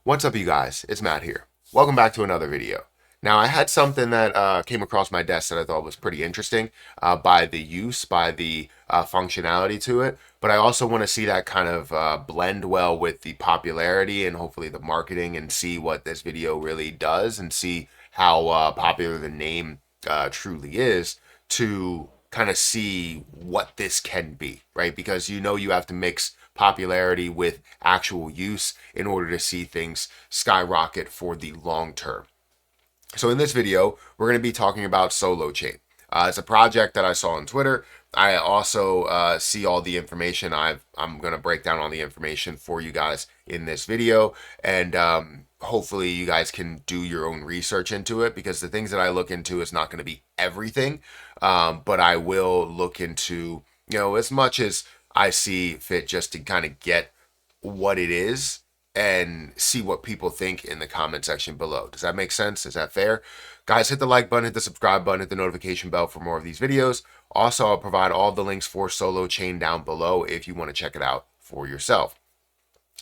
What's up, you guys? It's Matt here. Welcome back to another video. Now, I had something that came across my desk that I thought was pretty interesting by the functionality to it, but I also want to see that kind of blend well with the popularity and hopefully the marketing and see what this video really does and see how popular the name truly is to kind of see what this can be, right? Because you have to mix popularity with actual use in order to see things skyrocket for the long term. So in this video, we're going to be talking about Solo Chain. It's a project that I saw on Twitter. I also see all the information. I'm going to break down all the information for you guys in this video, and hopefully you guys can do your own research into it, because the things that I look into is not going to be everything, but I will look into as much as I see fit, just to kind of get what it is and see what people think in the comment section below. Does that make sense? Is that fair? Guys, hit the like button, hit the subscribe button, hit the notification bell for more of these videos. Also, I'll provide all the links for Solo Chain down below if you want to check it out for yourself.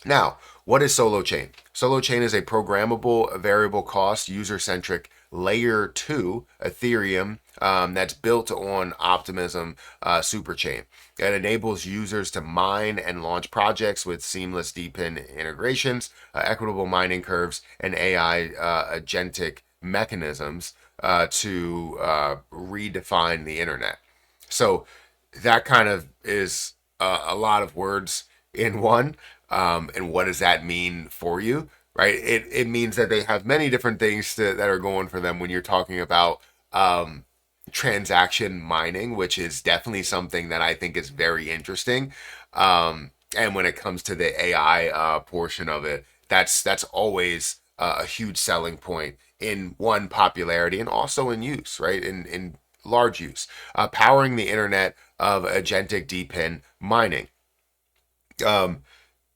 Now, what is Solo Chain? Solo Chain is a programmable, variable cost, user-centric layer 2 Ethereum that's built on Optimism superchain. It enables users to mine and launch projects with seamless DePIN integrations, equitable mining curves, and AI agentic mechanisms to redefine the internet. So that kind of is a lot of words in one. And what does that mean for you, right? It means that they have many different things that are going for them when you're talking about transaction mining, which is definitely something that I think is very interesting. And when it comes to the AI portion of it, that's always a huge selling point in one, popularity, and also in use, right? In large use, powering the internet of agentic DePIN mining.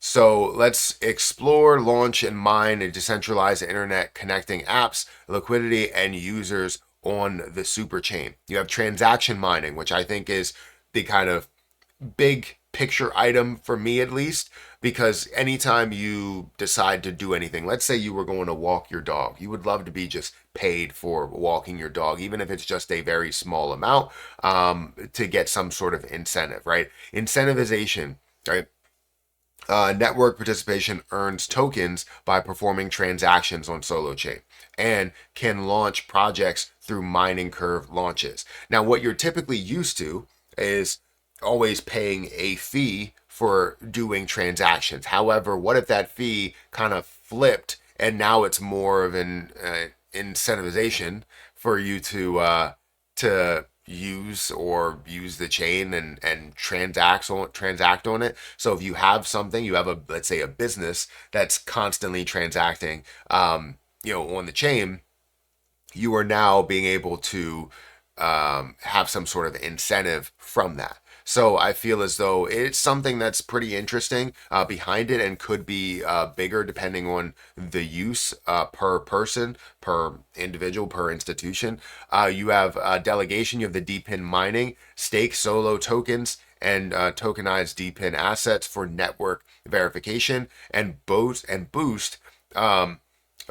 So let's explore, launch, and mine a decentralized internet connecting apps, liquidity, and users on the super chain. You have transaction mining, which I think is the kind of big picture item for me, at least, because anytime you decide to do anything, let's say you were going to walk your dog, you would love to be just paid for walking your dog, even if it's just a very small amount, to get some sort of incentive, right? Incentivization, right? Network participation earns tokens by performing transactions on Solo Chain and can launch projects through mining curve launches. Now, what you're typically used to is always paying a fee for doing transactions. However, what if that fee kind of flipped and now it's more of an incentivization for you to use the chain and transact on it. So if you have something, you have let's say a business that's constantly transacting on the chain, you are now being able to have some sort of incentive from that. So I feel as though it's something that's pretty interesting behind it, and could be bigger depending on the use per person, per individual, per institution. You have delegation, you have the DePIN mining, stake Solo tokens, and tokenized DePIN assets for network verification and boost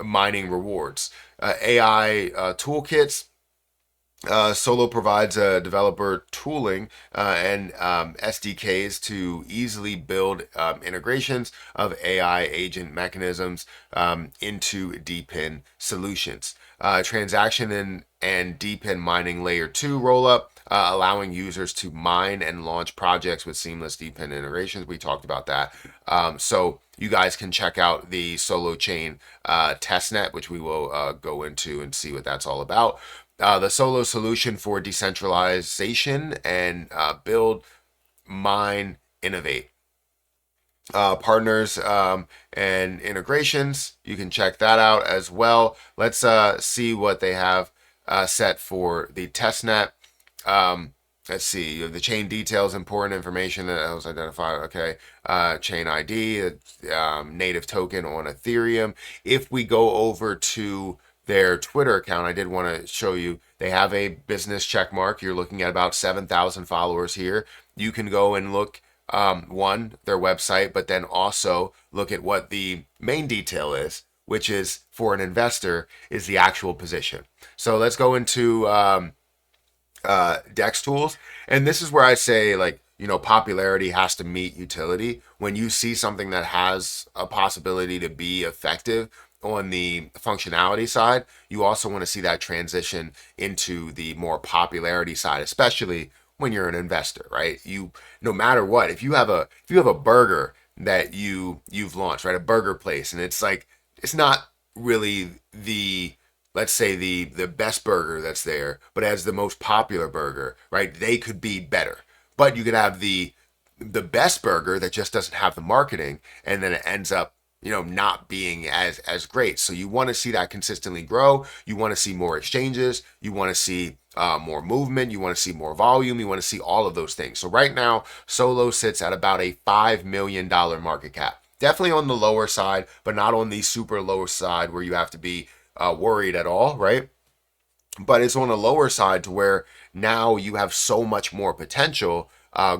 mining rewards. AI toolkits. Solo provides developer tooling and SDKs to easily build integrations of AI agent mechanisms into DePIN solutions. Transaction and DePIN mining layer 2 rollup, allowing users to mine and launch projects with seamless DePIN integrations. We talked about that. So you guys can check out the Solo Chain testnet, which we will go into and see what that's all about. The Solo solution for decentralization and build, mine, innovate. Partners and integrations, you can check that out as well. Let's see what they have set for the testnet. Let's see, you have the chain details, important information that was identified. Okay, chain ID, native token on Ethereum. If we go over to their Twitter account, I did want to show you, they have a business check mark. You're looking at about 7,000 followers here. You can go and look one, their website, but then also look at what the main detail is, which is for an investor is the actual position. So let's go into Dex tools. And this is where I say, like, popularity has to meet utility. When you see something that has a possibility to be effective on the functionality side, you also want to see that transition into the more popularity side, especially when you're an investor, right? No matter what, if you have a burger that you've launched, right? A burger place, and it's like, it's not really the, let's say, the best burger that's there, but as the most popular burger, right? They could be better. But you could have the best burger that just doesn't have the marketing, and then it ends up, not being as great. So you want to see that consistently grow. You want to see more exchanges. You want to see more movement. You want to see more volume. You want to see all of those things. So right now, Solo sits at about a $5 million market cap. Definitely on the lower side, but not on the super low side where you have to be worried at all, right? But it's on a lower side to where now you have so much more potential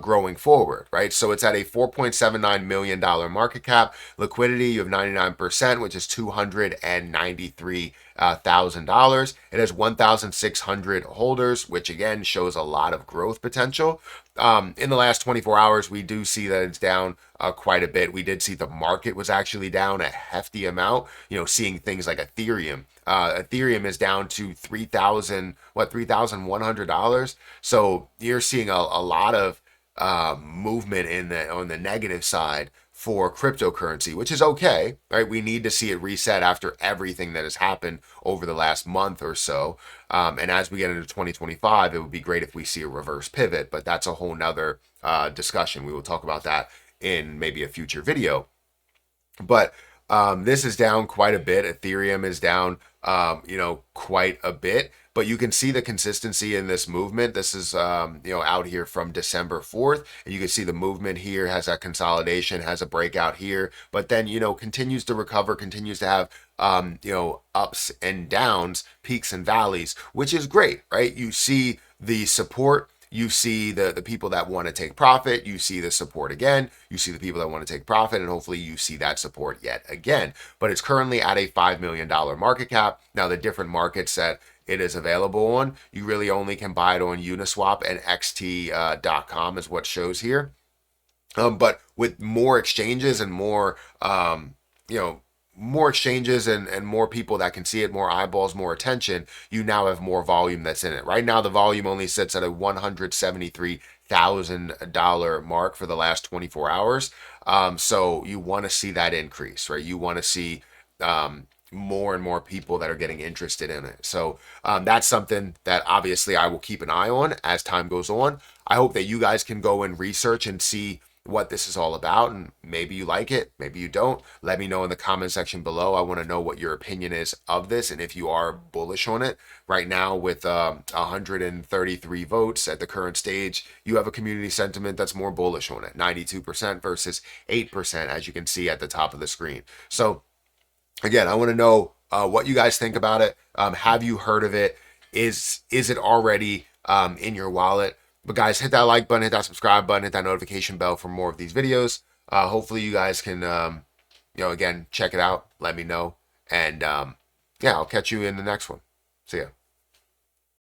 growing forward, right? So it's at a $4.79 million market cap. Liquidity, you have 99%, which is $293,000. It has 1,600 holders, which again shows a lot of growth potential. In the last 24 hours, we do see that it's down quite a bit. We did see the market was actually down a hefty amount, seeing things like Ethereum. Ethereum is down to $3,100. So you're seeing a lot of movement on the negative side for cryptocurrency, which is okay, right? We need to see it reset after everything that has happened over the last month or so. And as we get into 2025, it would be great if we see a reverse pivot, but that's a whole nother discussion. We will talk about that in maybe a future video. But this is down quite a bit. Ethereum is down, quite a bit. But you can see the consistency in this movement. This is, out here from December 4th. And you can see the movement here has that consolidation, has a breakout here, but then, continues to recover, continues to have, ups and downs, peaks and valleys, which is great, right? You see the support. You see the people that want to take profit. You see the support again. You see the people that want to take profit, and hopefully you see that support yet again. But it's currently at a $5 million market cap. Now, the different markets that it is available on, you really only can buy it on Uniswap and XT.com is what shows here. But with more exchanges and more, more exchanges and more people that can see it, more eyeballs, more attention, you now have more volume that's in it. Right now, the volume only sits at a $173,000 mark for the last 24 hours. So you want to see that increase, right? You want to see more and more people that are getting interested in it. So that's something that obviously I will keep an eye on as time goes on. I hope that you guys can go and research and see what this is all about, and maybe you like it, maybe you don't. Let me know in the comment section below. I want to know what your opinion is of this and if you are bullish on it. Right now, with 133 votes at the current stage, you have a community sentiment that's more bullish on it, 92% versus 8%, as you can see at the top of the screen. So again, I want to know what you guys think about it. Have you heard of it? Is it already in your wallet? But guys, hit that like button, hit that subscribe button, hit that notification bell for more of these videos. Hopefully you guys can, again, check it out. Let me know. And yeah, I'll catch you in the next one. See ya.